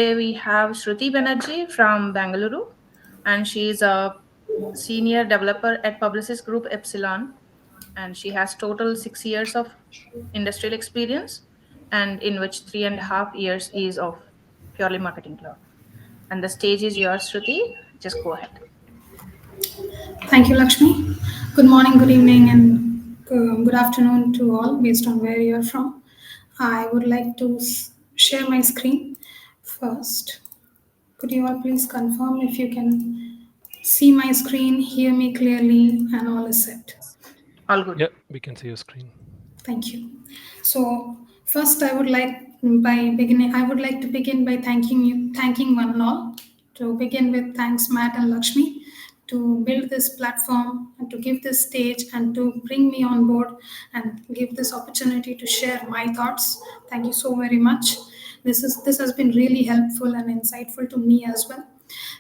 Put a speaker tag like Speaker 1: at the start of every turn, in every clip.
Speaker 1: Today we have Shruti Banerjee from Bangalore, and she is a senior developer at Publicis Group Epsilon, and she has total 6 years of industrial experience, and in which 3.5 years is of purely marketing cloud. And the stage is yours, Shruti. Just go ahead.
Speaker 2: Thank you, Lakshmi. Good morning, good evening, and good afternoon to all based on where you're from. I would like to share my screen first. Could you all please confirm if you can see my screen, hear me clearly, and all is set?
Speaker 1: All good.
Speaker 3: Yeah, we can see your screen.
Speaker 2: Thank you. So first, I would like to begin by thanking one and all. To begin with, thanks Matt and Lakshmi to build this platform and to give this stage and to bring me on board and give this opportunity to share my thoughts. Thank you so very much. This has been really helpful and insightful to me as well.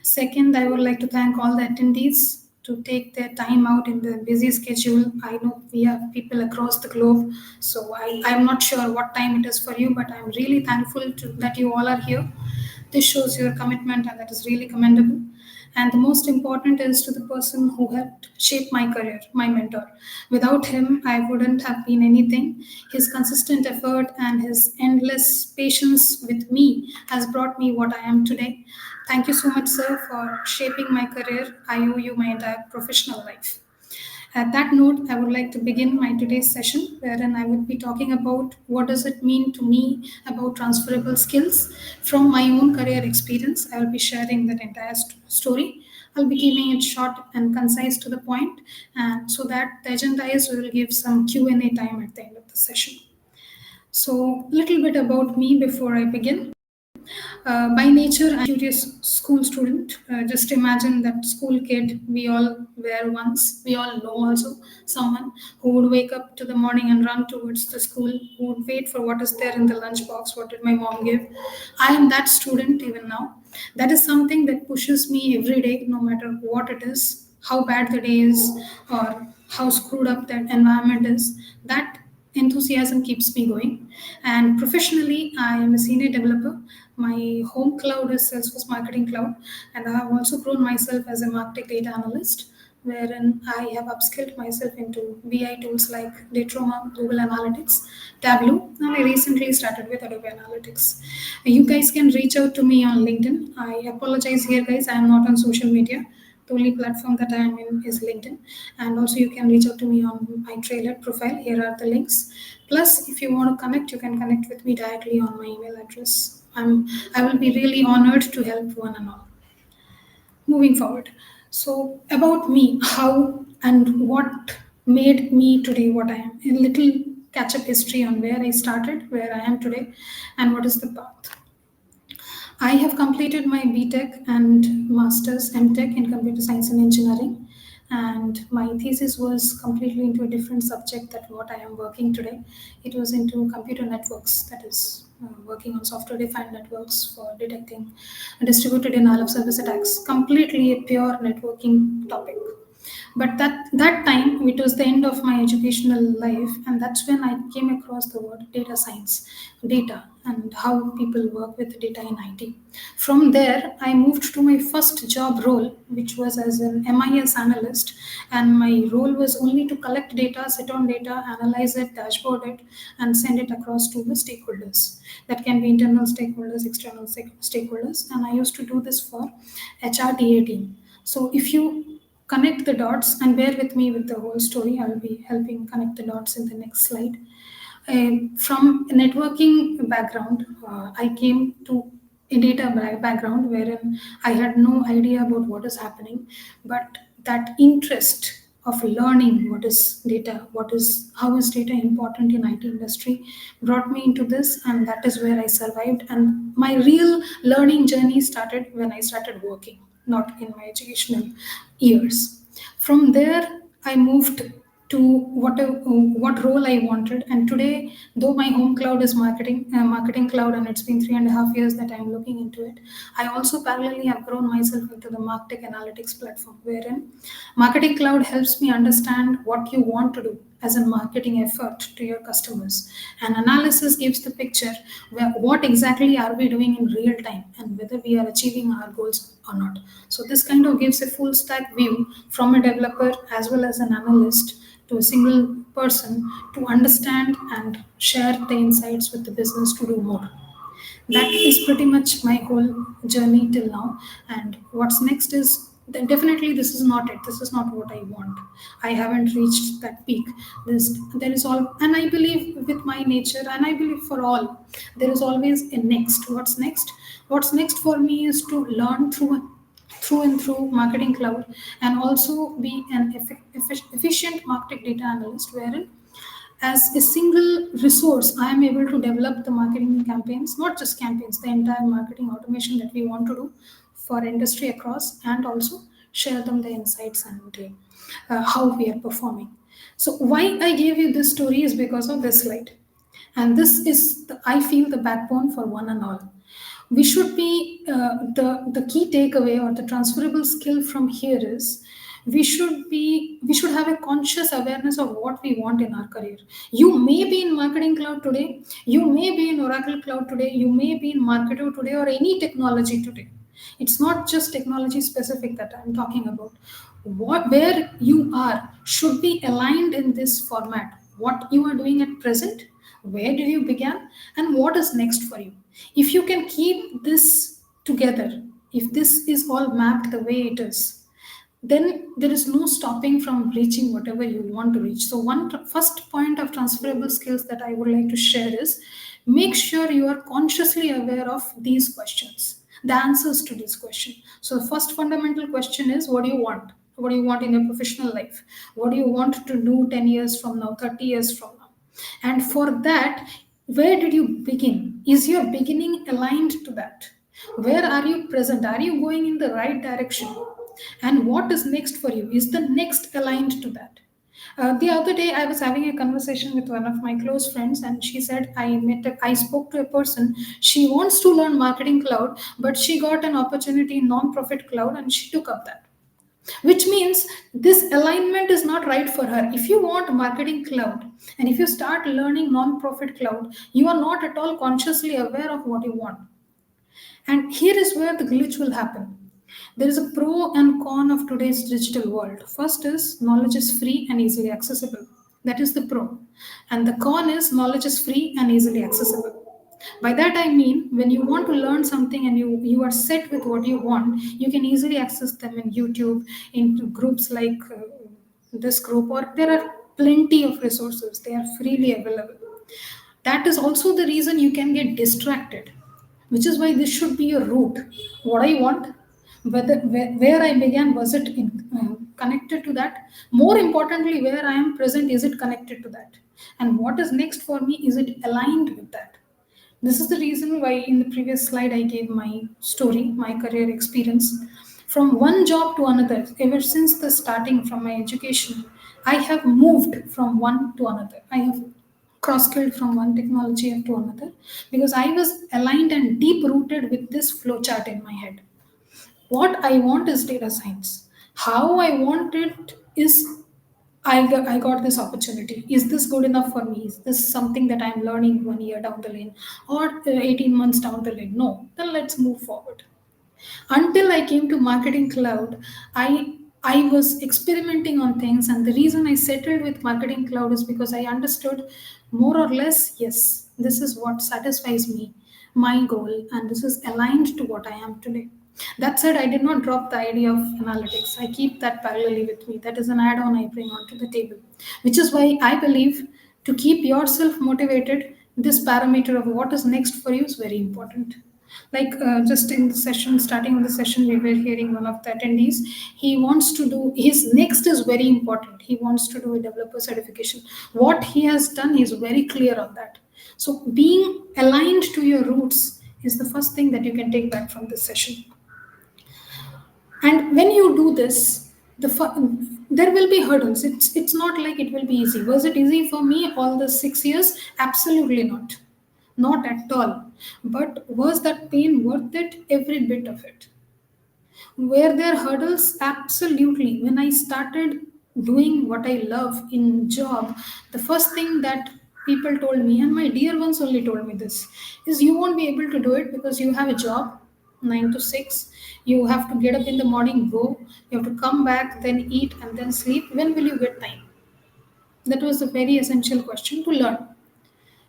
Speaker 2: Second, I would like to thank all the attendees to take their time out in the busy schedule. I know we have people across the globe, so I'm not sure what time it is for you, but I'm really thankful that you all are here. This shows your commitment, and that is really commendable. And the most important is to the person who helped shape my career, my mentor. Without him, I wouldn't have been anything. His consistent effort and his endless patience with me has brought me what I am today. Thank you so much, sir, for shaping my career. I owe you my entire professional life. At that note, I would like to begin my today's session, wherein I would be talking about what does it mean to me about transferable skills from my own career experience. I will be sharing that entire story. I'll be keeping it short and concise to the point, and so that the agenda is we will give some Q&A time at the end of the session. So, little bit about me before I begin. By nature, I'm a curious school student. Just imagine that school kid we all were once. We all know also someone who would wake up to the morning and run towards the school, who would wait for what is there in the lunch box, what did my mom give. I am that student even now. That is something that pushes me every day, no matter what it is, how bad the day is, or how screwed up that environment is. That enthusiasm keeps me going. And professionally, I am a senior developer. My home cloud is Salesforce Marketing Cloud, and I have also grown myself as a marketing data analyst, wherein I have upskilled myself into BI tools like Datroma, Google Analytics, Tableau, and I recently started with Adobe Analytics. You guys can reach out to me on LinkedIn. I apologize here, guys. I am not on social media. The only platform that I am in is LinkedIn. And also you can reach out to me on my trailer profile. Here are the links. Plus, if you want to connect, you can connect with me directly on my email address. I will be really honored to help one and all. Moving forward. So about me, how and what made me today what I am. A little catch-up history on where I started, where I am today, and what is the path. I have completed my BTech and Masters MTech in Computer Science and Engineering, and my thesis was completely into a different subject than what I am working today. It was into computer networks, that is, working on software-defined networks for detecting distributed denial of service attacks. Completely a pure networking topic. But that time it was the end of my educational life, and that's when I came across the word data science, data, and how people work with data in IT. From there, I moved to my first job role, which was as an MIS analyst, and my role was only to collect data, sit on data, analyze it, dashboard it, and send it across to the stakeholders. That can be internal stakeholders, external stakeholders, and I used to do this for HRDA team. So if you connect the dots and bear with me with the whole story, I'll be helping connect the dots in the next slide. From a networking background, I came to a data background wherein I had no idea about what is happening, but that interest of learning what is data, how is data important in IT industry brought me into this, and that is where I survived. And my real learning journey started when I started working, not in my educational years. From there, I moved to what role I wanted. And today, though my home cloud is marketing cloud, and it's been 3.5 years that I'm looking into it, I also parallelly have grown myself into the marketing analytics platform, wherein marketing cloud helps me understand what you want to do. as a marketing effort to your customers. And analysis gives the picture where what exactly are we doing in real time and whether we are achieving our goals or not. So this kind of gives a full stack view from a developer as well as an analyst to a single person to understand and share the insights with the business to do more. That is pretty much my whole journey till now. And what's next is then definitely this is not it. This is not what I want. I haven't reached that peak. There is all, and I believe with my nature, and I believe for all, there is always a next. What's next? What's next for me is to learn through and through marketing cloud and also be an efficient marketing data analyst wherein as a single resource I am able to develop the marketing campaigns, not just campaigns, the entire marketing automation that we want to do for industry across, and also share them the insights and how we are performing. So why I gave you this story is because of this slide, and this is I feel the backbone for one and all. We should be the key takeaway or the transferable skill from here is we should have a conscious awareness of what we want in our career. You may be in marketing cloud today, you may be in Oracle cloud today, you may be in marketer today or any technology today. It's not just technology specific that I'm talking about. What where you are should be aligned in this format. What you are doing at present, where did you begin, and what is next for you. If you can keep this together, if this is all mapped the way it is, then there is no stopping from reaching whatever you want to reach. So first point of transferable skills that I would like to share is make sure you are consciously aware of these questions, the answers to this question. So the first fundamental question is, what do you want? What do you want in your professional life? What do you want to do 10 years from now, 30 years from now? And for that, where did you begin? Is your beginning aligned to that? Where are you present? Are you going in the right direction? And what is next for you? Is the next aligned to that? The other day, I was having a conversation with one of my close friends, and she said, I spoke to a person. She wants to learn marketing cloud, but she got an opportunity in non-profit cloud, and she took up that. Which means this alignment is not right for her. If you want marketing cloud, and if you start learning non-profit cloud, you are not at all consciously aware of what you want. And here is where the glitch will happen. There is a pro and con of today's digital world. First is knowledge is free and easily accessible. That is the pro. And the con is knowledge is free and easily accessible. By that I mean when you want to learn something and you are set with what you want, you can easily access them in YouTube, in groups like this group, or there are plenty of resources. They are freely available. That is also the reason you can get distracted, which is why this should be your route. What I want, where I began, was it connected to that? More importantly, where I am present, is it connected to that? And what is next for me, is it aligned with that? This is the reason why in the previous slide I gave my story, my career experience. From one job to another, ever since the starting from my education, I have moved from one to another. I have cross-skilled from one technology to another because I was aligned and deep rooted with this flowchart in my head. What I want is data science. How I want it is I got this opportunity. Is this good enough for me? Is this something that I'm learning 1 year down the lane or 18 months down the lane? No, then let's move forward. Until I came to marketing cloud, I was experimenting on things, and the reason I settled with marketing cloud is because I understood more or less, yes, this is what satisfies me, my goal, and this is aligned to what I am today. That said, I did not drop the idea of analytics. I keep that parallelly with me. That is an add-on I bring onto the table, which is why I believe to keep yourself motivated, this parameter of what is next for you is very important. Like just in the session, starting of the session, we were hearing one of the attendees. He wants to do his next is very important. He wants to do a developer certification. What he has done, he is very clear on that. So being aligned to your roots is the first thing that you can take back from this session. And when you do this, there will be hurdles. It's not like it will be easy. Was it easy for me all the 6 years? Absolutely not. Not at all. But was that pain worth it? Every bit of it. Were there hurdles? Absolutely. When I started doing what I love in job, the first thing that people told me, and my dear ones only told me this, is you won't be able to do it because you have a job, 9 to 6. You have to get up in the morning, go. You have to come back, then eat, and then sleep. When will you get time? That was a very essential question to learn.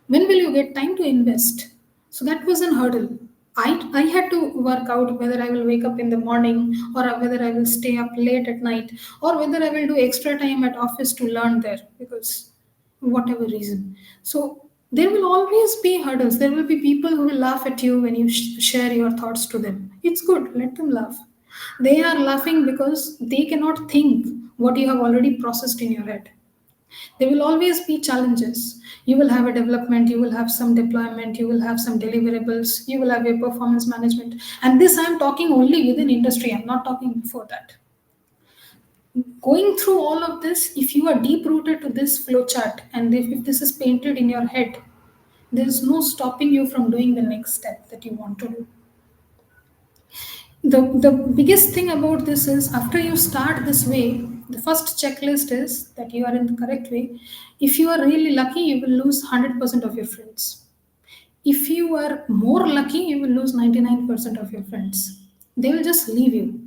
Speaker 2: When will you get time to invest? So that was an hurdle. I had to work out whether I will wake up in the morning or whether I will stay up late at night or whether I will do extra time at office to learn there because whatever reason. So there will always be hurdles. There will be people who will laugh at you when you share your thoughts to them. It's good, let them laugh. They are laughing because they cannot think what you have already processed in your head. There will always be challenges. You will have a development, you will have some deployment, you will have some deliverables, you will have a performance management. And this I'm talking only within industry, I'm not talking before that. Going through all of this, if you are deep rooted to this flowchart and if this is painted in your head, there is no stopping you from doing the next step that you want to do. The biggest thing about this is after you start this way, the first checklist is that you are in the correct way. If you are really lucky, you will lose 100% of your friends. If you are more lucky, you will lose 99% of your friends. They will just leave you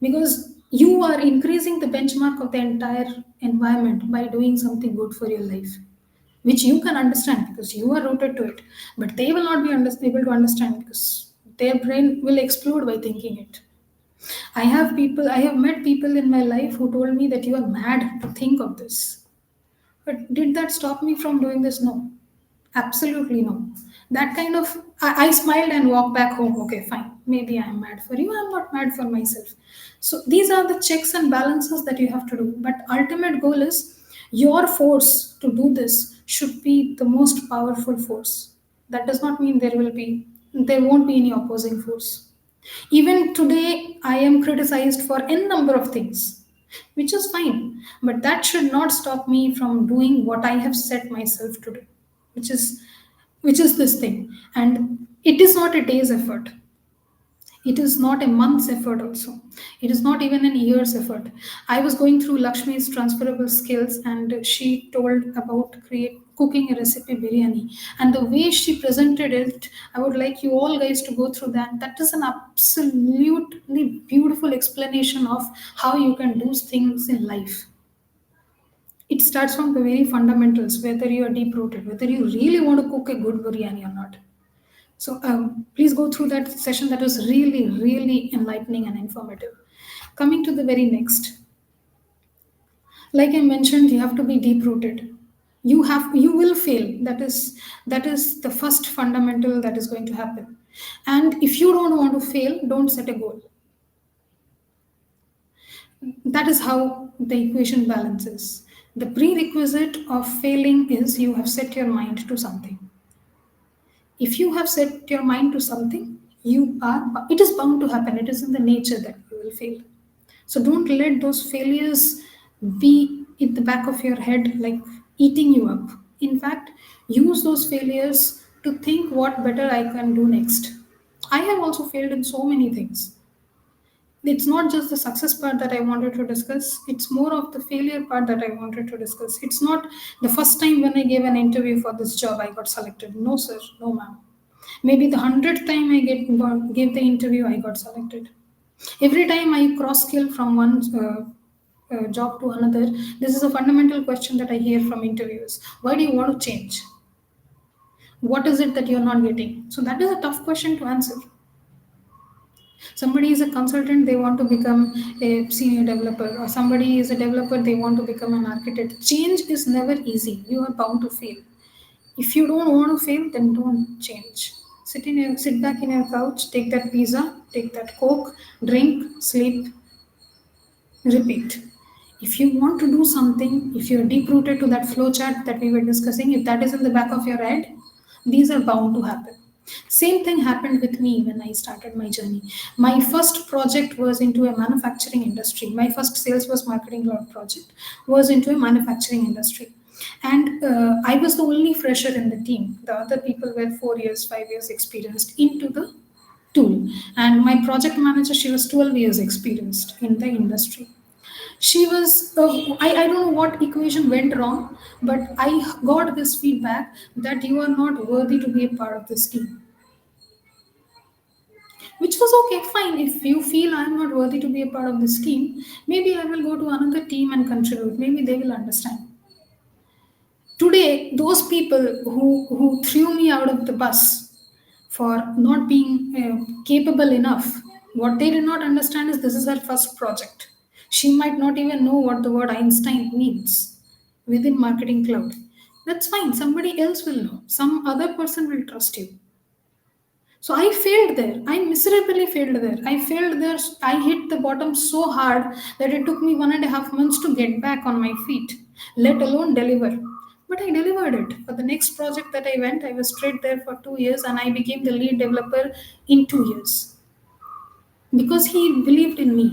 Speaker 2: because you are increasing the benchmark of the entire environment by doing something good for your life, which you can understand because you are rooted to it, but they will not be able to understand because their brain will explode by thinking it. I have met people in my life who told me that you are mad to think of this. But did that stop me from doing this? No. Absolutely no. That kind of, I smiled and walked back home. Okay, fine. Maybe I'm mad for you. I'm not mad for myself. So these are the checks and balances that you have to do. But ultimate goal is your force to do this should be the most powerful force. That does not mean there won't be any opposing force. Even today, I am criticized for n number of things, which is fine. But that should not stop me from doing what I have set myself to do, which is which is this thing. And it is not a day's effort. It is not a month's effort also. It is not even an year's effort. I was going through Lakshmi's transferable skills and she told about create cooking a recipe biryani. And the way she presented it, I would like you all guys to go through that. That is an absolutely beautiful explanation of how you can do things in life. It starts from the very fundamentals, whether you are deep rooted, whether you really want to cook a good biryani or not. So please go through that session. That was really, really enlightening and informative. Coming to the very next, like I mentioned, you have to be deep rooted. You will fail. That is the first fundamental that is going to happen. And if you don't want to fail, don't set a goal. That is how the equation balances. The prerequisite of failing is you have set your mind to something. If you have set your mind to something, it is bound to happen. It is in the nature that you will fail. So don't let those failures be in the back of your head like eating you up. In fact, use those failures to think what better I can do next. I have also failed in so many things. It's not just the success part that I wanted to discuss, it's more of the failure part that I wanted to discuss. It's not the first time when I gave an interview for this job I got selected. No, sir, no, ma'am. Maybe the 100th time gave the interview, I got selected. Every time I cross skill from one job to another, this is a fundamental question that I hear from interviewers. Why do you want to change? What is it that you're not getting? So that is a tough question to answer. Somebody is a consultant, they want to become a senior developer, or somebody is a developer, they want to become an architect. Change is never easy. You are bound to fail. If you don't want to fail, then don't change. Sit back in your couch, take that pizza, take that coke, drink, sleep, repeat. If you want to do something, if you're deep rooted to that flowchart that we were discussing, if that is in the back of your head, these are bound to happen. Same thing happened with me when I started my journey. My first project was into a manufacturing industry. My first Salesforce Marketing Cloud project was into a manufacturing industry. And I was the only fresher in the team. The other people were 4 years, 5 years experienced into the tool. And my project manager, she was 12 years experienced in the industry. She was, I don't know what equation went wrong, but I got this feedback that you are not worthy to be a part of this team, which was okay, fine. If you feel I'm not worthy to be a part of this team, maybe I will go to another team and contribute. Maybe they will understand. Today, those people who threw me out of the bus for not being capable enough, what they did not understand is this is her first project. She might not even know what the word Einstein means within Marketing Cloud. That's fine. Somebody else will know. Some other person will trust you. So I failed there. I miserably failed there. I failed there. I hit the bottom so hard that it took me 1.5 months to get back on my feet, let alone deliver. But I delivered it. For the next project that I went, I was straight there for 2 years and I became the lead developer in 2 years because he believed in me.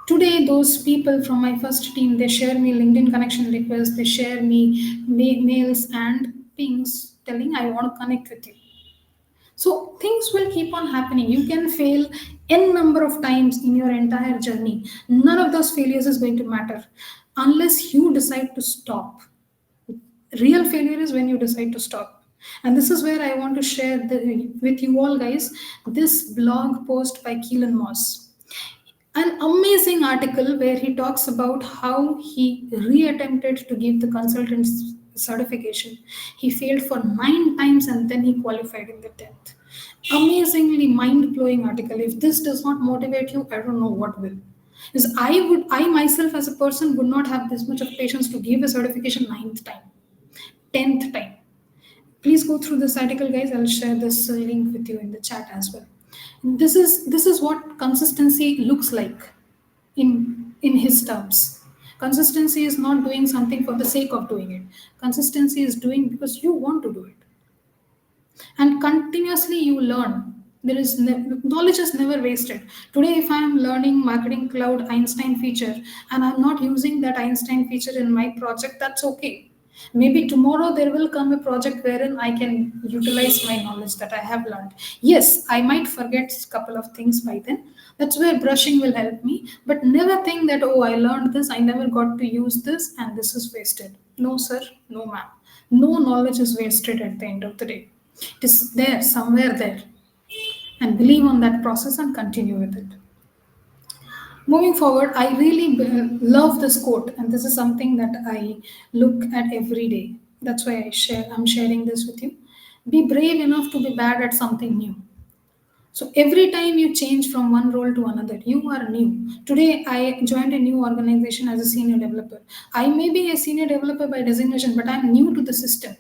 Speaker 2: Today, those people from my first team, they share me LinkedIn connection requests, they share me mails and pings telling I want to connect with you. So things will keep on happening. You can fail n number of times in your entire journey. None of those failures is going to matter unless you decide to stop. Real failure is when you decide to stop. And this is where I want to share with you all guys this blog post by Keelan Moss, an amazing article where he talks about how he reattempted to give the consultant's certification. He failed for 9 times and then he qualified in the 10th. Amazingly mind blowing article. If this does not motivate you, I don't know what will. Because I myself as a person would not have this much of patience to give a certification ninth time, 10th time. Please go through this article, guys. I'll share this link with you in the chat as well. This is what consistency looks like in his terms. Consistency is not doing something for the sake of doing it. Consistency is doing because you want to do it, and continuously you learn. Knowledge is never wasted. Today, if I am learning Marketing Cloud Einstein feature and I'm not using that Einstein feature in my project, that's okay. Maybe tomorrow there will come a project wherein I can utilize my knowledge that I have learned. Yes, I might forget a couple of things by then. That's where brushing will help me. But never think that, oh, I learned this, I never got to use this, and this is wasted. No, sir, no, ma'am. No knowledge is wasted at the end of the day. It is there, somewhere there. And believe on that process and continue with it. Moving forward, I really love this quote, and this is something that I look at every day. That's why I'm sharing this with you. Be brave enough to be bad at something new. So every time you change from one role to another, you are new. Today, I joined a new organization as a senior developer. I may be a senior developer by designation, but I'm new to the system.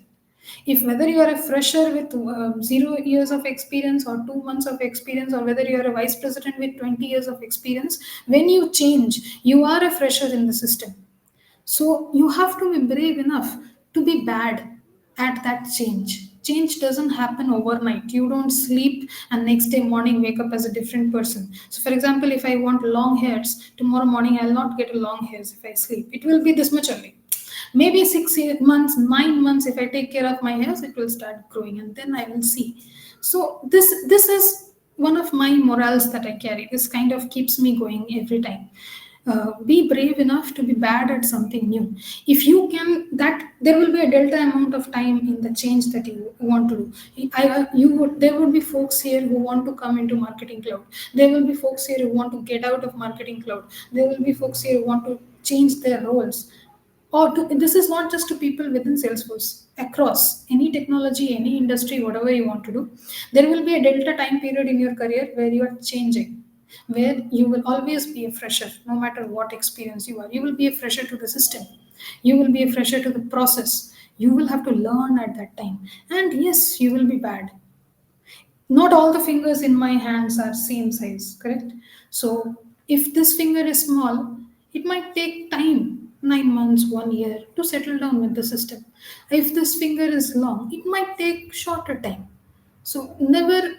Speaker 2: If whether you are a fresher with 0 years of experience or 2 months of experience, or whether you are a vice president with 20 years of experience, when you change, you are a fresher in the system. So you have to be brave enough to be bad at that change. Change doesn't happen overnight. You don't sleep and next day morning wake up as a different person. So, for example, if I want long hairs, tomorrow morning I'll not get long hairs if I sleep. It will be this much only. Maybe 6 months, 9 months, if I take care of my hairs, it will start growing, and then I will see. So this is one of my morals that I carry. This kind of keeps me going every time. Be brave enough to be bad at something new. If you can, that there will be a delta amount of time in the change that you want to do. There would be folks here who want to come into Marketing Cloud. There will be folks here who want to get out of Marketing Cloud. There will be folks here who want to change their roles. This is not just to people within Salesforce, across any technology, any industry, whatever you want to do. There will be a delta time period in your career where you are changing, where you will always be a fresher. No matter what experience you are, you will be a fresher to the system, you will be a fresher to the process. You will have to learn at that time, and yes, you will be bad. Not all the fingers in my hands are same size, correct? So if this finger is small, it might take time, 9 months, 1 year, to settle down with the system. If this finger is long, it might take shorter time. So never,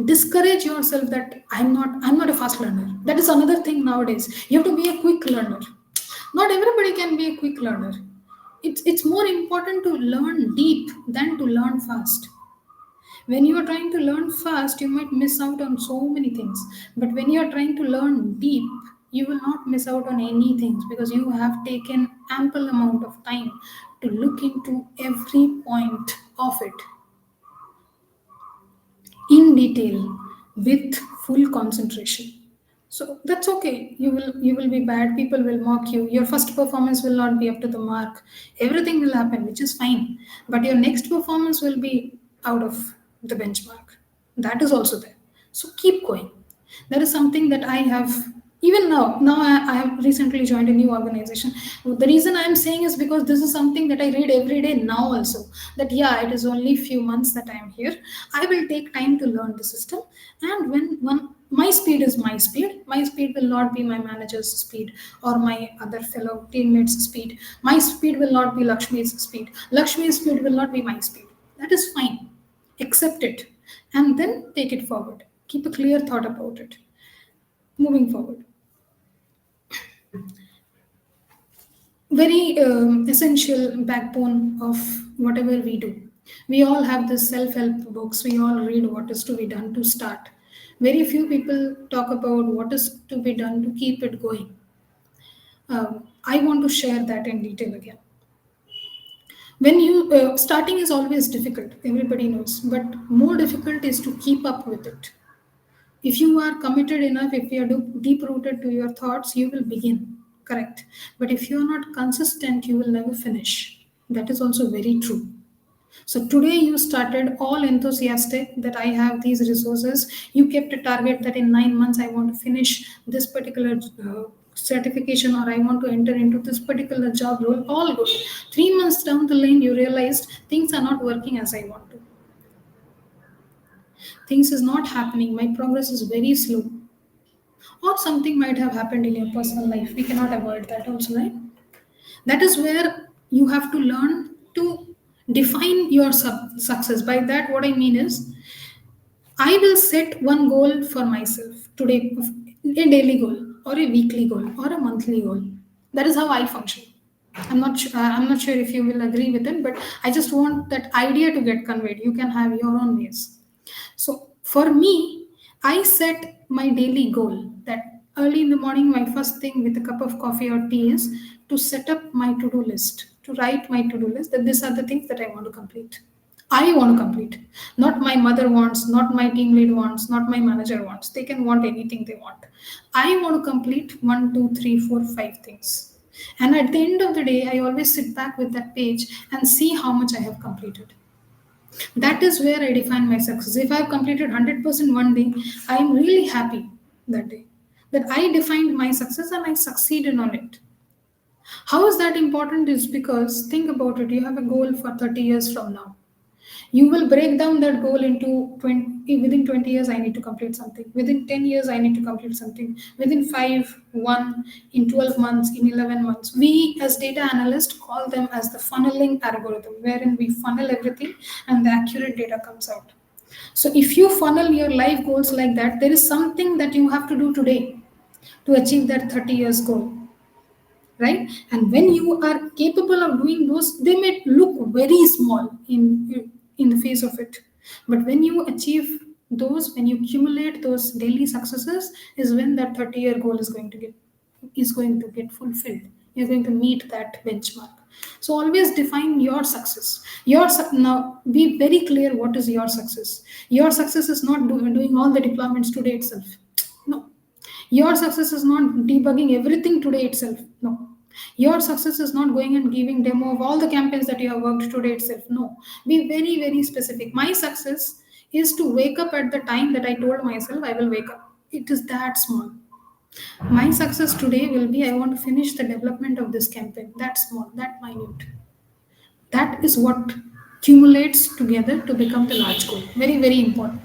Speaker 2: discourage yourself that I'm not a fast learner. That is another thing nowadays. You have to be a quick learner. Not everybody can be a quick learner. It's more important to learn deep than to learn fast. When you are trying to learn fast, you might miss out on so many things. But when you are trying to learn deep, you will not miss out on any things because you have taken ample amount of time to look into every point of it in detail with full concentration. So that's okay. You will be bad, people will mock you, your first performance will not be up to the mark, everything will happen, which is fine, but your next performance will be out of the benchmark. That is also there. So keep going. That is something that I have. Even now I have recently joined a new organization. The reason I am saying is because this is something that I read every day now also, that yeah, it is only few months that I am here. I will take time to learn the system. And when my speed is my speed, my speed will not be my manager's speed or my other fellow teammates speed. My speed will not be Lakshmi's speed, Lakshmi's speed will not be my speed. That is fine. Accept it and then take it forward. Keep a clear thought about it. Moving forward, very essential backbone of whatever we do. We all have this self-help books. We all read what is to be done to start. Very few people talk about what is to be done to keep it going. I want to share that in detail again. When you starting is always difficult, everybody knows, but more difficult is to keep up with it. If you are committed enough, if you are deep rooted to your thoughts, you will begin. Correct. But if you are not consistent, you will never finish. That is also very true. So today you started all enthusiastic that I have these resources. You kept a target that in 9 months I want to finish this particular certification or I want to enter into this particular job role. All good. 3 months down the lane, you realized things are not working as I want to. Things is not happening. My progress is very slow. Or something might have happened in your personal life. We cannot avoid that also, right? That is where you have to learn to define your success. By that, what I mean is, I will set one goal for myself today, a daily goal, or a weekly goal, or a monthly goal. That is how I function. I'm not sure if you will agree with it, but I just want that idea to get conveyed. You can have your own ways. So for me, I set my daily goal that early in the morning, my first thing with a cup of coffee or tea is to set up my to do list, to write my to do list that these are the things that I want to complete. I want to complete. Not my mother wants, not my team lead wants, not my manager wants. They can want anything they want. I want to complete one, two, three, four, five things. And at the end of the day, I always sit back with that page and see how much I have completed. That is where I define my success. If I have completed 100% one day, I am really happy that day. That I defined my success and I succeeded on it. How is that important? Is because think about it, you have a goal for 30 years from now. You will break down that goal into 20, within 20 years I need to complete something, within 10 years I need to complete something, within 5 1, in 12 months, in 11 months. We as data analysts call them as the funneling algorithm, wherein we funnel everything and the accurate data comes out. So if you funnel your life goals like that, there is something that you have to do today to achieve that 30 years goal, right? And when you are capable of doing those, they may look very small in the face of it, but when you achieve those, when you accumulate those daily successes, is when that 30-year goal is going to get fulfilled. You're going to meet that benchmark. So always define your success. Now be very clear what is your success. Your success is not doing all the deployments today itself. No. Your success is not debugging everything today itself. No. Your success is not going and giving demo of all the campaigns that you have worked today itself. No. Be very, very specific. My success is to wake up at the time that I told myself I will wake up. It is that small. My success today will be I want to finish the development of this campaign. That small, that minute. That is what accumulates together to become the large goal. Very, very important.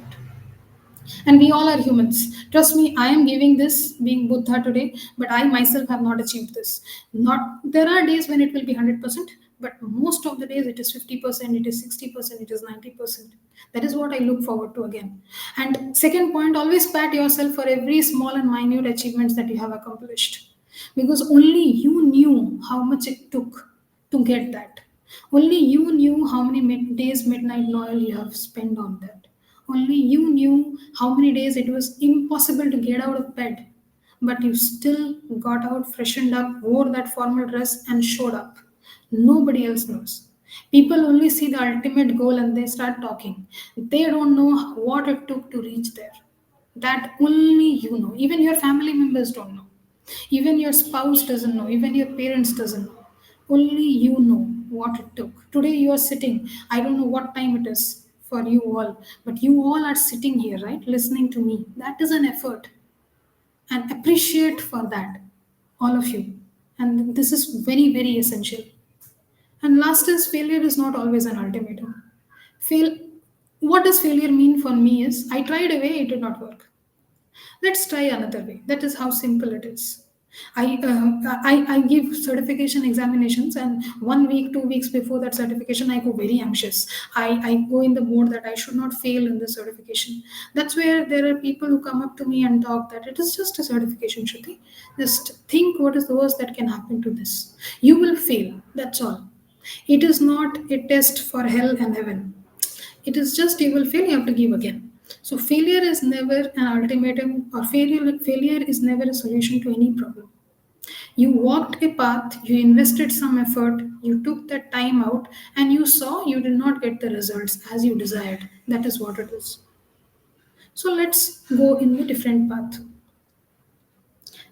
Speaker 2: And we all are humans. Trust me, I am giving this being Buddha today, but I myself have not achieved this. Not There are days when it will be 100%, but most of the days it is 50%, it is 60%, it is 90%. That is what I look forward to again. And second point, always pat yourself for every small and minute achievements that you have accomplished, because only you knew how much it took to get that. Only you knew how many days midnight oil you have spent on that. Only you knew how many days it was impossible to get out of bed. But you still got out, freshened up, wore that formal dress, and showed up. Nobody else knows. People only see the ultimate goal and they start talking. They don't know what it took to reach there. That only you know. Even your family members don't know. Even your spouse doesn't know. Even your parents doesn't know. Only you know what it took. Today you are sitting. I don't know what time it is for you all, but you all are sitting here, right? Listening to me. That is an effort. And appreciate for that, all of you. And this is very, very essential. And last is failure is not always an ultimatum. Fail. What does failure mean for me is I tried a way, it did not work. Let's try another way. That is how simple it is. I give certification examinations, and 1 week, 2 weeks before that certification, I go very anxious. I go in the mode that I should not fail in the certification. That's where there are people who come up to me and talk that it is just a certification, Shruti. Just think what is the worst that can happen to this. You will fail. That's all. It is not a test for hell and heaven. It is just you will fail, you have to give again. So failure is never an ultimatum, or failure is never a solution to any problem. You walked a path, you invested some effort, you took that time out, and you saw you did not get the results as you desired. That is what it is. So let's go in the different path.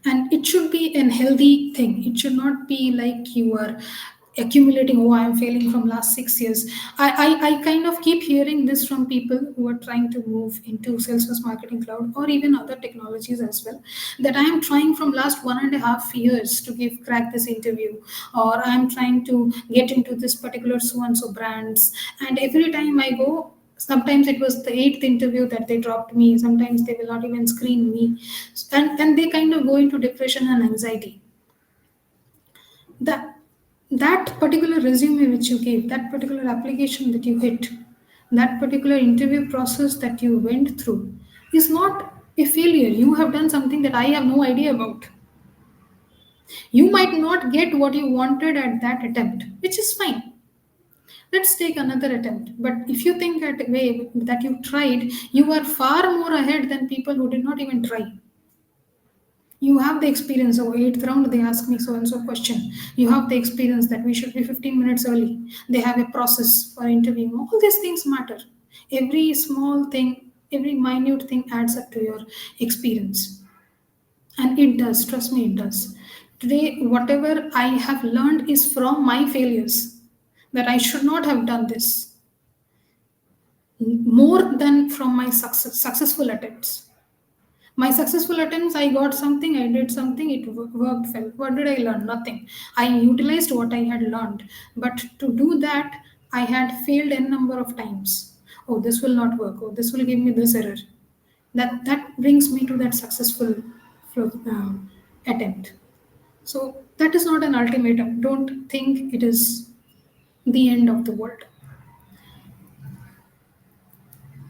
Speaker 2: And it should be an healthy thing. It should not be like you are accumulating, oh, I'm failing from last 6 years. I kind of keep hearing this from people who are trying to move into Salesforce Marketing Cloud or even other technologies as well, that I am trying from last 1.5 years to give crack this interview, or I'm trying to get into this particular so and so brands, and every time I go, sometimes it was the eighth interview that they dropped me, sometimes they will not even screen me, and they kind of go into depression and anxiety. That that particular resume which you gave, that particular application that you hit, that particular interview process that you went through is not a failure. You have done something that I have no idea about. You might not get what you wanted at that attempt, which is fine. Let's take another attempt. But if you think at a way that you tried, you are far more ahead than people who did not even try. You have the experience. So eighth round, they ask me so and so question. You have the experience that we should be 15 minutes early. They have a process for interviewing. All these things matter. Every small thing, every minute thing adds up to your experience. And it does, trust me, it does. Today, whatever I have learned is from my failures, that I should not have done this, more than from my successful attempts. My successful attempts, I got something, I did something, it worked well. What did I learn? Nothing. I utilized what I had learned. But to do that, I had failed n number of times. Oh, this will not work. Oh, this will give me this error. That brings me to that successful attempt. So that is not an ultimatum. Don't think it is the end of the world.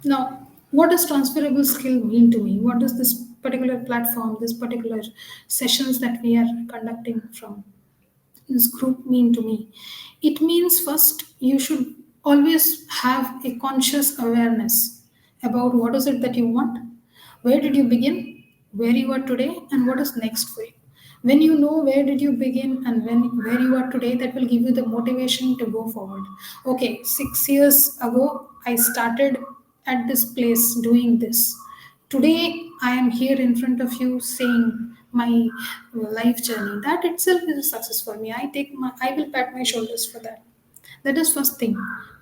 Speaker 2: Now, what does transferable skill mean to me? What does this particular platform, this particular sessions that we are conducting from this group mean to me? It means first you should always have a conscious awareness about what is it that you want, where did you begin, where you are today, and what is next for you. When you know where did you begin and where you are today, that will give you the motivation to go forward. Okay, 6 years ago I started at this place doing this. Today, I am here in front of you saying my life journey. That itself is a success for me. I will pat my shoulders for that. That is first thing.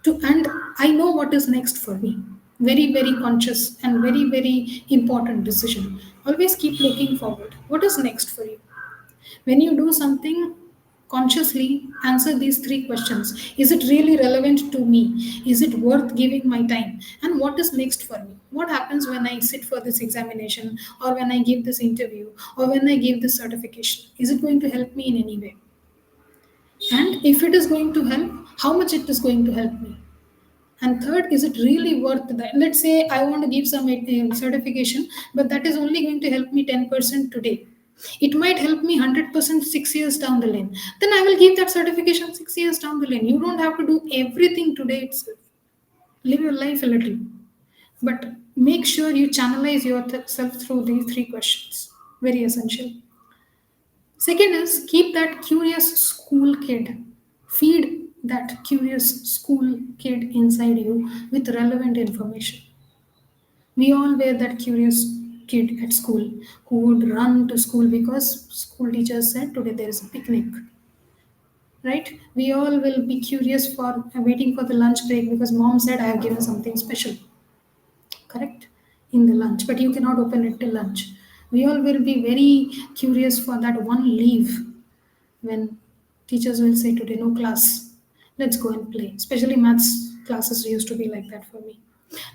Speaker 2: And I know what is next for me. Very, very conscious and very, very important decision. Always keep looking forward. What is next for you? When you do something, consciously answer these three questions. Is it really relevant to me? Is it worth giving my time? And what is next for me? What happens when I sit for this examination, or when I give this interview, or when I give this certification? Is it going to help me in any way? And if it is going to help, how much it is going to help me? And third, is it really worth that? Let's say I want to give some certification, but that is only going to help me 10% today. It might help me 100% 6 years down the lane. Then I will give that certification 6 years down the lane. You don't have to do everything today itself. Live your life a little. But make sure you channelize yourself through these three questions. Very essential. Second is keep that curious school kid. Feed that curious school kid inside you with relevant information. We all were that curious kid at school who would run to school because school teachers said today there is a picnic. Right? We all will be curious for waiting for the lunch break because mom said I have given something special. Correct? In the lunch, but you cannot open it till lunch. We all will be very curious for that one leave when teachers will say today no class, let's go and play. Especially maths classes used to be like that for me.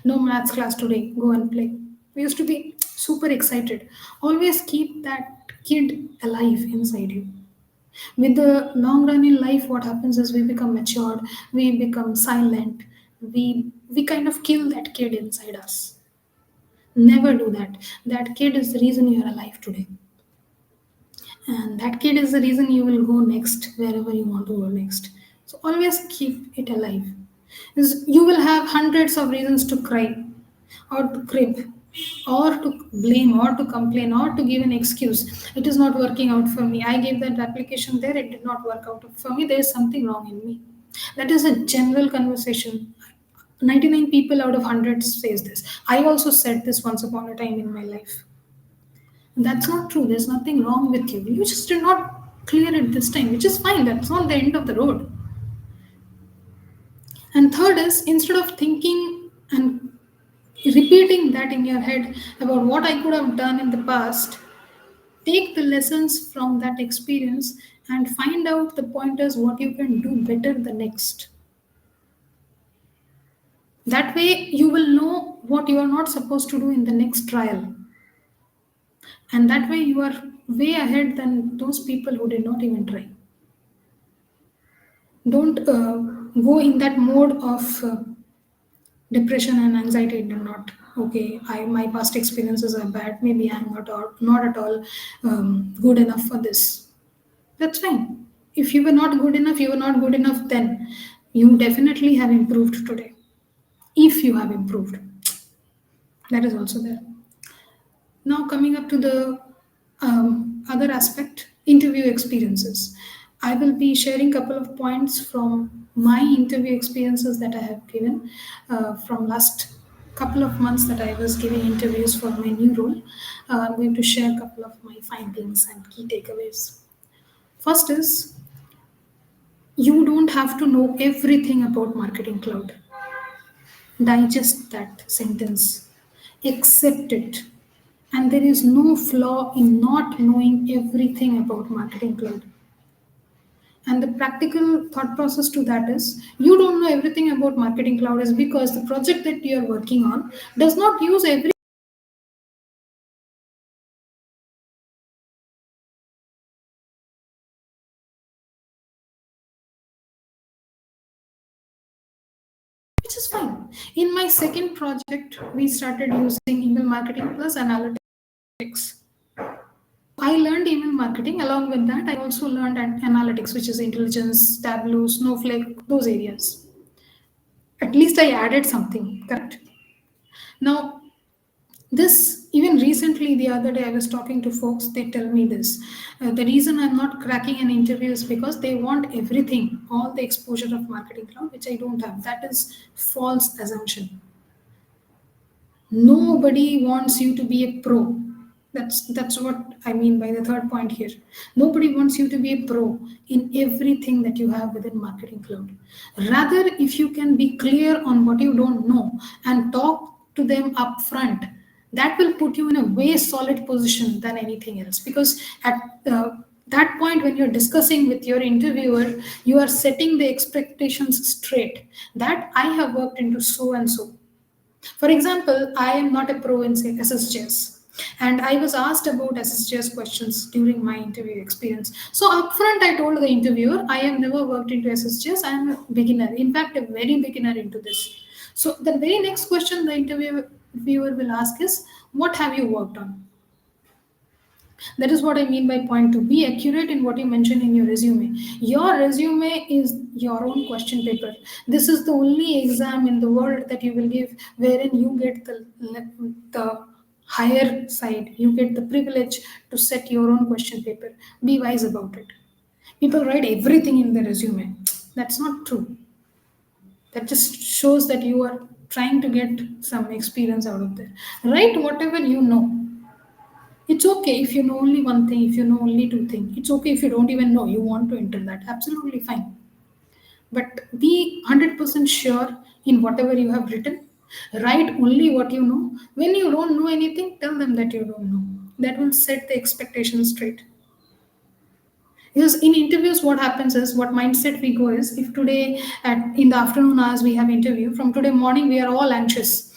Speaker 2: No maths class today, go and play. We used to be super excited. Always keep that kid alive inside you. With the long run in life, what happens is we become matured, we become silent, we kind of kill that kid inside us. Never do that. That kid is the reason you are alive today. And that kid is the reason you will go next wherever you want to go next. So always keep it alive. Because you will have hundreds of reasons to cry or to crib or to blame or to complain or to give an excuse. It is not working out for me. I gave that application there, it did not work out for me. There is something wrong in me. That is a general conversation. 99 people out of 100 says this. I also said this once upon a time in my life. That's not true. There's nothing wrong with you. You just did not clear it this time, which is fine. That's not the end of the road. And third is instead of thinking and repeating that in your head about what I could have done in the past, take the lessons from that experience and find out the pointers what you can do better the next. That way, you will know what you are not supposed to do in the next trial. And that way, you are way ahead than those people who did not even try. Don't go in that mode of depression and anxiety. Do not. Okay, my past experiences are bad. Maybe I'm not at all good enough for this. That's fine. If you were not good enough, you were not good enough then. You definitely have improved today. If you have improved, that is also there. Now, coming up to the other aspect, interview experiences. I will be sharing a couple of points from my interview experiences that I have given from last couple of months that I was giving interviews for my new role. I'm going to share a couple of my findings and key takeaways. First is you don't have to know everything about Marketing Cloud. Digest that sentence, accept it, and there is no flaw in not knowing everything about Marketing Cloud. And the practical thought process to that is you don't know everything about Marketing Cloud is because the project that you are working on does not use every, which is fine. In my second project, we started using email marketing plus analytics. I learned email marketing. Along with that, I also learned analytics, which is intelligence, Tableau, Snowflake, those areas. At least I added something, correct? Now, this even recently, the other day, I was talking to folks. They tell me this. The reason I'm not cracking an interview is because they want everything, all the exposure of Marketing Cloud, which I don't have. That is false assumption. Nobody wants you to be a pro. That's what I mean by the third point here. Nobody wants you to be a pro in everything that you have within Marketing Cloud. Rather, if you can be clear on what you don't know and talk to them upfront, that will put you in a way solid position than anything else. Because at that point, when you're discussing with your interviewer, you are setting the expectations straight. That I have worked into so and so. For example, I am not a pro in say SSJS. And I was asked about SSJS questions during my interview experience. So upfront, I told the interviewer, I have never worked into SSJS. I am a beginner. In fact, a very beginner into this. So the very next question the interviewer will ask is, what have you worked on? That is what I mean by point two. Be accurate in what you mention in your resume. Your resume is your own question paper. This is the only exam in the world that you will give wherein you get the higher side. You get the privilege to set your own question paper. Be wise about it. People write everything in their resume. That's not true. That just shows that you are trying to get some experience out of there. Write whatever you know. It's okay if you know only one thing, if you know only two things. It's okay if you don't even know you want to enter that. Absolutely fine. But be 100% sure in whatever you have written. Write only what you know. When you don't know anything, tell them that you don't know. That will set the expectations straight. Because in interviews, what happens is, what mindset we go is, if today at in the afternoon hours we have interview, from today morning we are all anxious.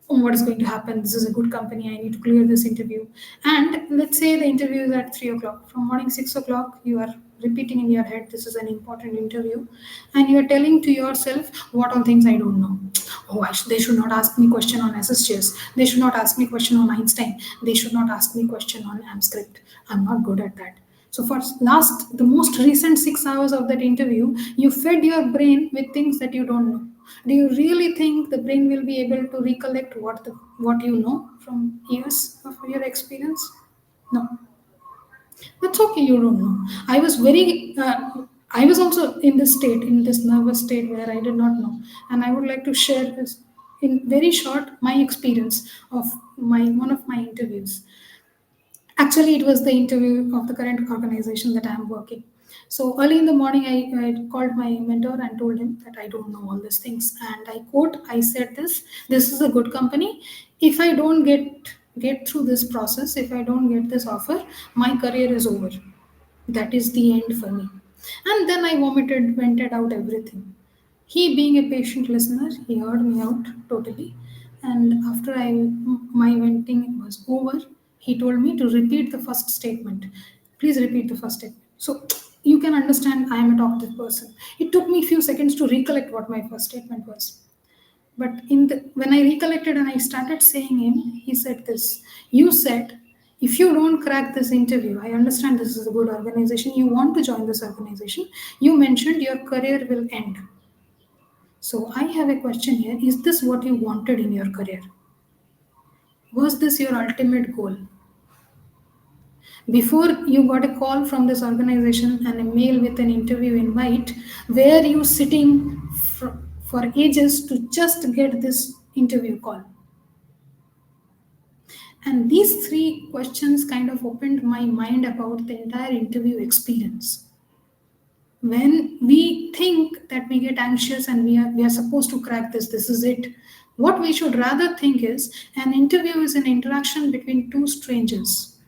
Speaker 2: Oh, what is going to happen? This is a good company. I need to clear this interview. And let's say the interview is at 3 o'clock. From morning 6 o'clock, you are repeating in your head, this is an important interview, and you are telling to yourself, what all things I don't know. Oh, they should not ask me question on SSJS. They should not ask me question on Einstein. They should not ask me question on AmScript. I'm not good at that. So for the most recent 6 hours of that interview, you fed your brain with things that you don't know. Do you really think the brain will be able to recollect what you know from years of your experience? No, that's okay. You don't know. I was also in this state, in this nervous state where I did not know, and I would like to share this in very short my experience of my one of my interviews. Actually, it was the interview of the current organization that I am working. So early in the morning, I called my mentor and told him that I don't know all these things. And I quote, I said this is a good company. If I don't get through this process, if I don't get this offer, my career is over. That is the end for me. And then I vented out everything. He, being a patient listener, he heard me out totally. And after my venting was over, he told me to repeat the first statement. Please repeat the first statement. So you can understand I am a talkative person. It took me a few seconds to recollect what my first statement was. But when I recollected and I started saying him, he said this. You said, if you don't crack this interview, I understand this is a good organization. You want to join this organization. You mentioned your career will end. So I have a question here. Is this what you wanted in your career? Was this your ultimate goal? Before you got a call from this organization and a mail with an interview invite, were you sitting for ages to just get this interview call? And these three questions kind of opened my mind about the entire interview experience. When we think that we get anxious and we are supposed to crack this is it. What we should rather think is an interview is an interaction between two strangers,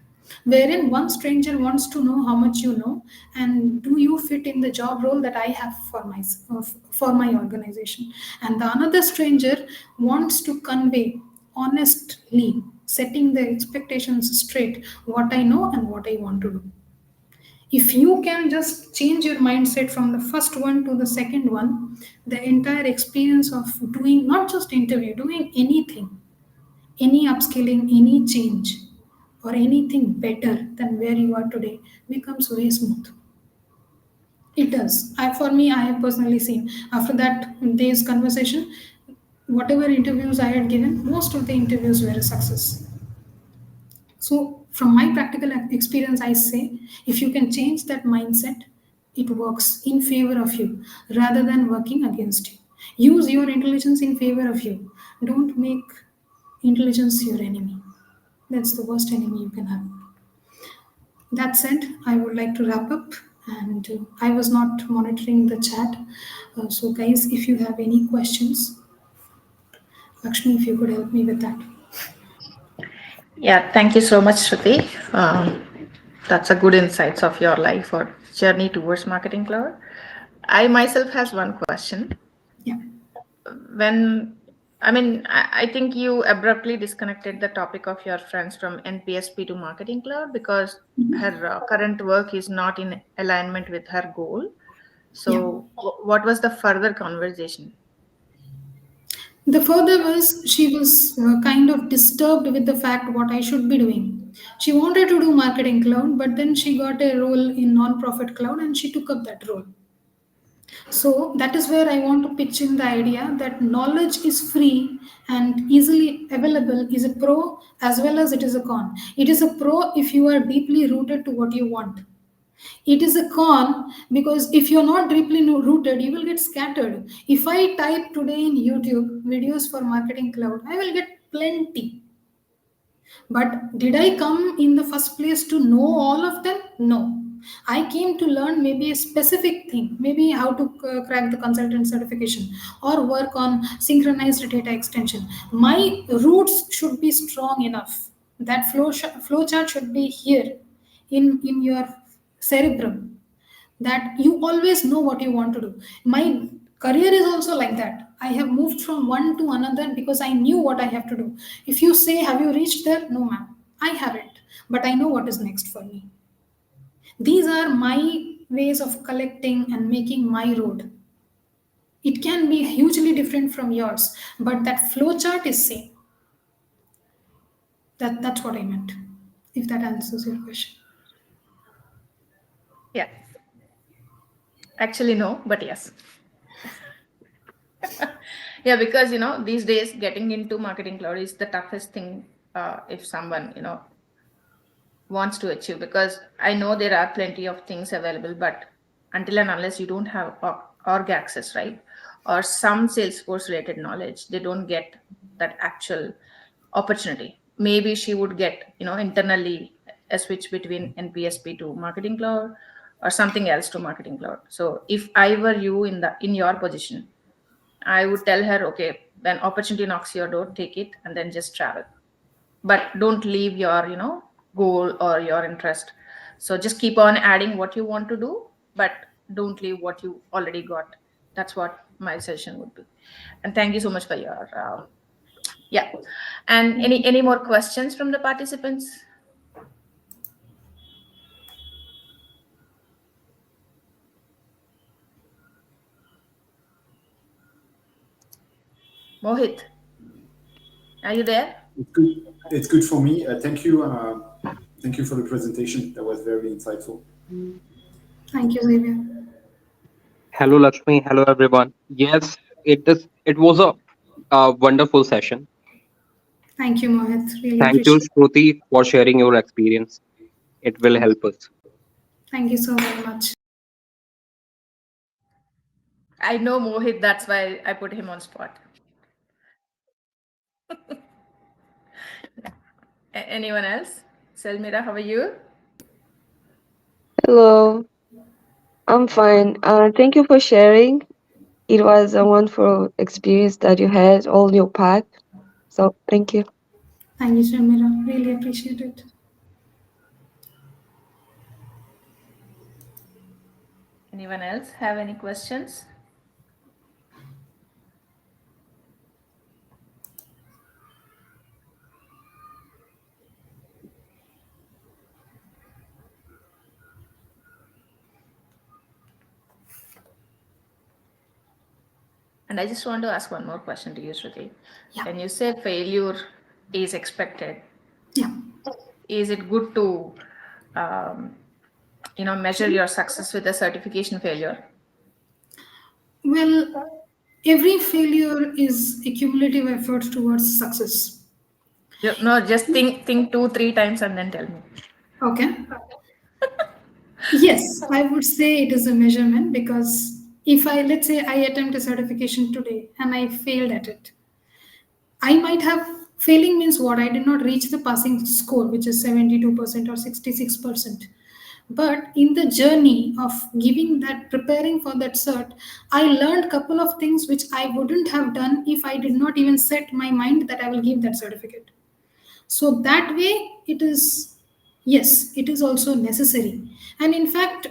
Speaker 2: wherein one stranger wants to know how much you know and do you fit in the job role that I have for my organization, and the another stranger wants to convey honestly, setting the expectations straight, what I know and what I want to do. If you can just change your mindset from the first one to the second one, the entire experience of doing not just interview, doing anything, any upskilling, any change, or anything better than where you are today becomes very smooth. It does. For me, I have personally seen after that day's conversation, whatever interviews I had given, most of the interviews were a success. So, from my practical experience, I say if you can change that mindset, it works in favor of you rather than working against you. Use your intelligence in favor of you. Don't make intelligence your enemy. That's the worst enemy you can have. That said, I would like to wrap up, and I was not monitoring the chat. So, guys, if you have any questions, Lakshmi, if you could help me with that.
Speaker 1: Yeah, thank you so much, Shruti. That's a good insights of your life or journey towards Marketing Cloud. I myself has one question.
Speaker 2: Yeah.
Speaker 1: When I think you abruptly disconnected the topic of your friends from NPSP to Marketing Cloud because her current work is not in alignment with her goal.
Speaker 2: Yeah.
Speaker 1: So, what was the further conversation?
Speaker 2: The further was she was kind of disturbed with the fact what I should be doing. She wanted to do marketing cloud, but then she got a role in non-profit cloud and she took up that role. So that is where I want to pitch in the idea that knowledge is free and easily available is a pro as well as it is a con. It is a pro if you are deeply rooted to what you want. It is a con because if you're not deeply rooted, you will get scattered. If I type today in YouTube videos for marketing cloud, I will get plenty. But did I come in the first place to know all of them? No. I came to learn maybe a specific thing, maybe how to crack the consultant certification or work on synchronized data extension. My roots should be strong enough. That flow chart should be here in your cerebrum, that you always know what you want to do. My career is also like that. I have moved from one to another because I knew what I have to do. If you say, have you reached there? No, ma'am, I haven't. But I know what is next for me. These are my ways of collecting and making my road. It can be hugely different from yours, but that flow chart is same. That's what I meant. If that answers your question.
Speaker 1: Yeah. Actually, no, but yes. Yeah, because these days getting into marketing cloud is the toughest thing if someone wants to achieve, because I know there are plenty of things available, but until and unless you don't have org access, right, or some Salesforce related knowledge, they don't get that actual opportunity. Maybe she would get internally a switch between NPSP to marketing cloud or something else to marketing cloud. So if I were you in your position, I would tell her, okay, when opportunity knocks your door, take it and then just travel. But don't leave your, goal or your interest. So just keep on adding what you want to do, but don't leave what you already got. That's what my suggestion would be. And thank you so much for your, yeah. And any more questions from the participants? Mohit, are you there?
Speaker 3: It's good. It's good for me. Thank you. Thank you for the presentation. That was very insightful.
Speaker 2: Thank you, Xavier.
Speaker 4: Hello, Lakshmi. Hello, everyone. Yes, it is. It was a wonderful session.
Speaker 2: Thank you, Mohit. Really
Speaker 4: Thank you,
Speaker 2: appreciate it.
Speaker 4: Shruti, for sharing your experience. It will help us.
Speaker 2: Thank you so very much.
Speaker 1: I know Mohit, that's why I put him on spot. Anyone else? Selmira, how are you?
Speaker 5: Hello, I'm fine. Thank you for sharing. It was a wonderful experience that you had all your path. So thank you.
Speaker 2: Thank you, Shamira. Really appreciate it.
Speaker 1: Anyone else have any questions? And I just want to ask one more question to you, Shruti.
Speaker 2: Yeah.
Speaker 1: When you say failure is expected,
Speaker 2: Yeah.
Speaker 1: is it good to, um, measure your success with a certification failure?
Speaker 2: Well, every failure is a cumulative effort towards success.
Speaker 1: No, just think 2-3 times and then tell me.
Speaker 2: Okay. Yes, I would say it is a measurement because if I, let's say, I attempt a certification today and I failed at it, I might have failing means what? I did not reach the passing score, which is 72% or 66%. But in the journey of giving that, preparing for that cert, I learned couple of things which I wouldn't have done if I did not even set my mind that I will give that certificate. So that way, it is, yes, it is also necessary. And in fact,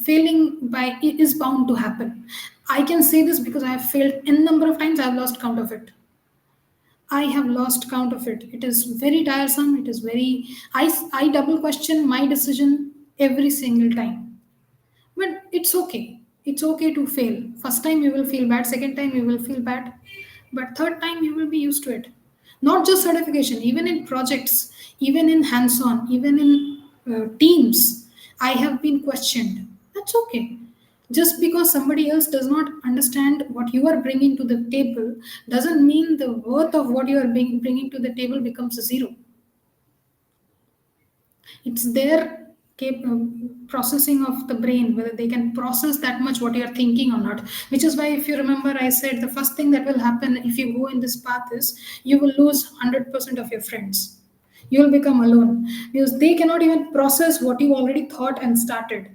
Speaker 2: failing by it is bound to happen. I can say this because I have failed n number of times. I have lost count of it. I have lost count of it. It is very tiresome. It is very. I double question my decision every single time. But it's okay. It's okay to fail. First time you will feel bad. Second time you will feel bad. but third time you will be used to it. Not just certification, even in projects, even in hands-on, even in teams, I have been questioned. That's okay. Just because somebody else does not understand what you are bringing to the table doesn't mean the worth of what you are bringing to the table becomes zero. It's their processing of the brain, whether they can process that much what you're thinking or not. Which is why, if you remember, I said the first thing that will happen if you go in this path is you will lose 100% of your friends. You will become alone because they cannot even process what you already thought and started.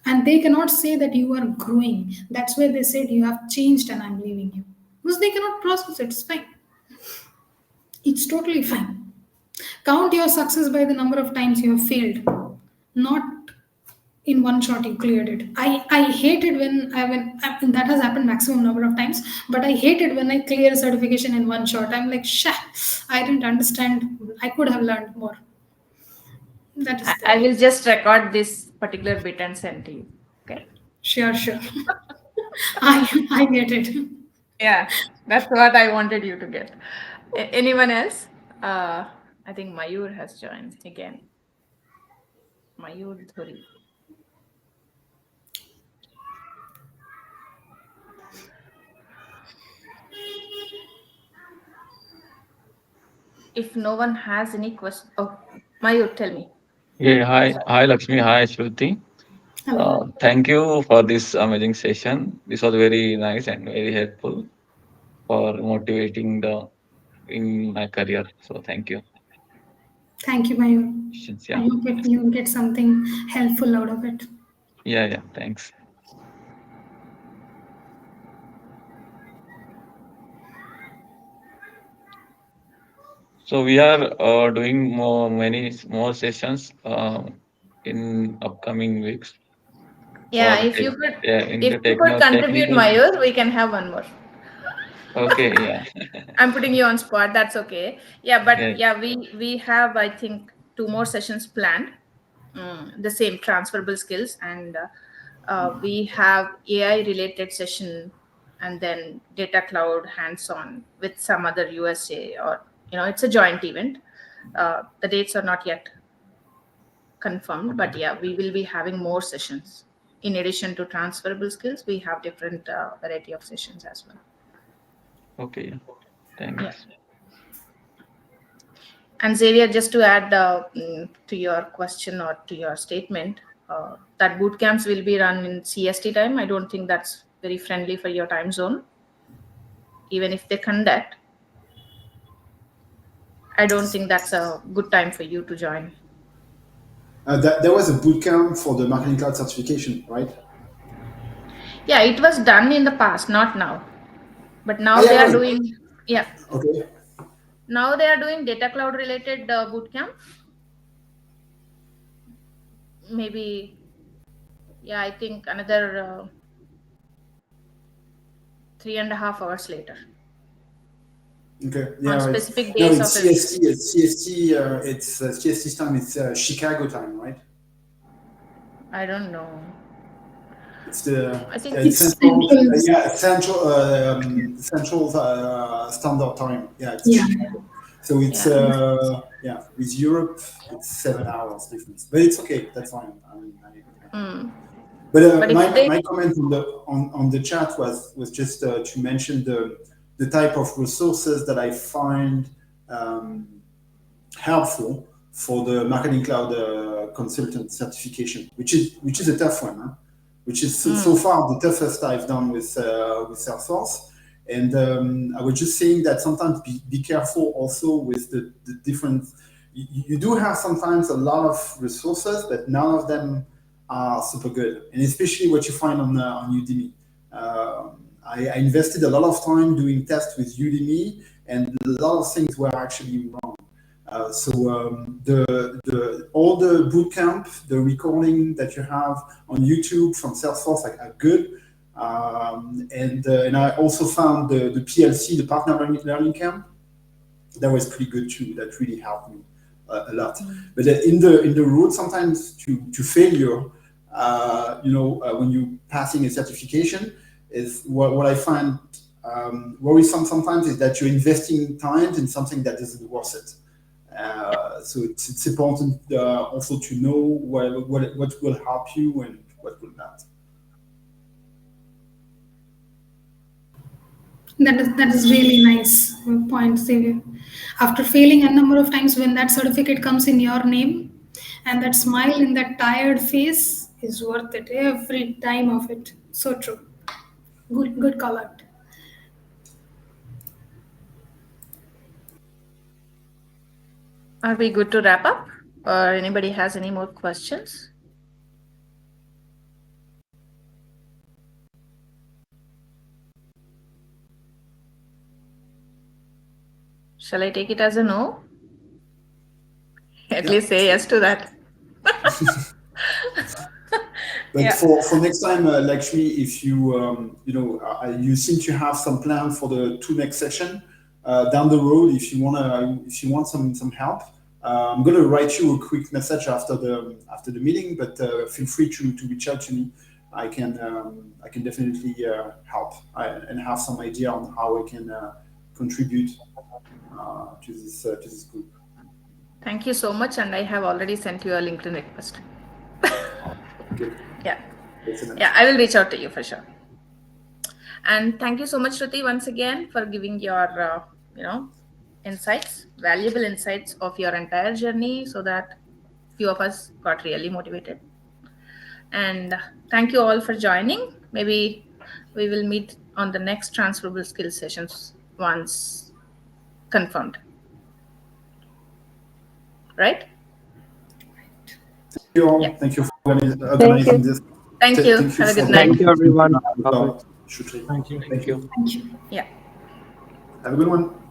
Speaker 2: And they cannot say that you are growing. That's why they said you have changed and I'm leaving you. Because they cannot process it. It's fine. It's totally fine. Count your success by the number of times you have failed, not in one shot you cleared it. I hate it when that has happened maximum number of times, but I hate it when I clear a certification in one shot. I'm like, shah, I didn't understand. I could have learned more. That is
Speaker 1: I
Speaker 2: there.
Speaker 1: will just record this particular bit and send to you. Okay.
Speaker 2: Sure, sure. I get it.
Speaker 1: Yeah, that's what I wanted you to get. Anyone else? I think Mayur has joined again. Mayur Dhuri. If no one has any question, oh, Mayur, tell me.
Speaker 6: Yeah, hi Lakshmi, hi Shruti.
Speaker 2: Hello.
Speaker 6: Thank you for this amazing session. This was very nice and very helpful for motivating the in my career. So thank you.
Speaker 2: Thank you, Mayur. I
Speaker 6: Yeah,
Speaker 2: hope you get something helpful out of it.
Speaker 6: yeah. Thanks. So we are doing many more sessions in upcoming weeks
Speaker 1: Yeah,
Speaker 6: for
Speaker 1: if you could,
Speaker 6: in
Speaker 1: if
Speaker 6: the
Speaker 1: you could contribute,
Speaker 6: technical.
Speaker 1: Mayur, we can have one more.
Speaker 6: Okay, yeah,
Speaker 1: I'm putting you on spot. That's okay. Yeah, but
Speaker 6: yeah.
Speaker 1: yeah, we have, I think, 2 more sessions planned. The same transferable skills, and we have AI related session, and then data cloud hands on with some other USA, or it's a joint event. The dates are not yet confirmed, but yeah, we will be having more sessions. In addition to transferable skills, we have different variety of sessions as well.
Speaker 6: Okay, yeah.
Speaker 1: Yeah.
Speaker 6: Thanks.
Speaker 1: And Xavier, just to add to your question or to your statement, that boot camps will be run in CST time. I don't think that's very friendly for your time zone. Even if they conduct, I don't think that's a good time for you to join.
Speaker 3: There was a bootcamp for the Marketing Cloud certification, right?
Speaker 1: Yeah, it was done in the past, not now. But now
Speaker 3: Yeah,
Speaker 1: they are
Speaker 3: right.
Speaker 1: doing, yeah,
Speaker 3: Okay.
Speaker 1: now they are doing data cloud related boot camp. Maybe, yeah, I think another 3.5 hours later
Speaker 3: Okay.
Speaker 1: on
Speaker 3: Yeah, right.
Speaker 1: specific
Speaker 3: No,
Speaker 1: days of
Speaker 3: it's
Speaker 1: every
Speaker 3: CST. It's CST. It's CST time. It's Chicago time, right?
Speaker 1: I don't know.
Speaker 3: It's the
Speaker 1: I think
Speaker 3: it's
Speaker 2: It's
Speaker 3: central.
Speaker 2: central.
Speaker 3: Central standard time. Yeah, it's
Speaker 2: Yeah.
Speaker 3: Chicago. So it's
Speaker 1: yeah.
Speaker 3: with Europe, it's 7 hours difference. But it's okay. That's fine. I mean,
Speaker 1: Mm.
Speaker 3: But
Speaker 1: But if they
Speaker 3: my comment on the chat was just to mention the type of resources that I find um, helpful for the Marketing Cloud consultant certification, which is a tough one, huh? Which is so far the toughest I've done with Salesforce. And I was just saying that sometimes be careful also with the different. You do have sometimes a lot of resources, but none of them are super good, and especially what you find on Udemy. I invested a lot of time doing tests with Udemy, and a lot of things were actually wrong. The all the bootcamp, the recording that you have on YouTube from Salesforce are good. And I also found the PLC, the Partner Learning Camp, that was pretty good too. That really helped me a lot. But in the road, sometimes to failure, when you passing a certification, is what I find worrisome sometimes is that you're investing time in something that isn't worth it. So it's important also to know what will help you and what will not.
Speaker 2: That is really nice point, Xavier. After failing a number of times, when that certificate comes in your name, and that smile in that tired face is worth it every time of it. So true. Good call out.
Speaker 1: Are we good to wrap up? Or anybody has any more questions? Shall I take it as a no? At least say yes to that.
Speaker 3: But
Speaker 1: Yeah.
Speaker 3: for next time, Lakshmi, if you you seem to have some plan for the 2 next session down the road, if you want some help, I'm gonna write you a quick message after the meeting. But feel free to reach out to me. I can definitely help and have some idea on how I can contribute to this group.
Speaker 1: Thank you so much, and I have already sent you a LinkedIn request.
Speaker 3: Good.
Speaker 1: Yeah.
Speaker 3: Excellent.
Speaker 1: Yeah, I will reach out to you for sure. And thank you so much, Shruti, once again for giving your insights, valuable insights of your entire journey, so that few of us got really motivated. And thank you all for joining. Maybe we will meet on the next transferable skills sessions once confirmed. Right?
Speaker 3: Thank you all.
Speaker 1: Yeah.
Speaker 3: Thank you for organizing this.
Speaker 1: Thank you.
Speaker 3: Thank you
Speaker 1: Have a good
Speaker 3: for
Speaker 1: night.
Speaker 4: Thank you, everyone.
Speaker 3: Shruti.
Speaker 6: Thank you.
Speaker 3: Thank you.
Speaker 2: Thank you.
Speaker 1: Yeah.
Speaker 3: Have a good one.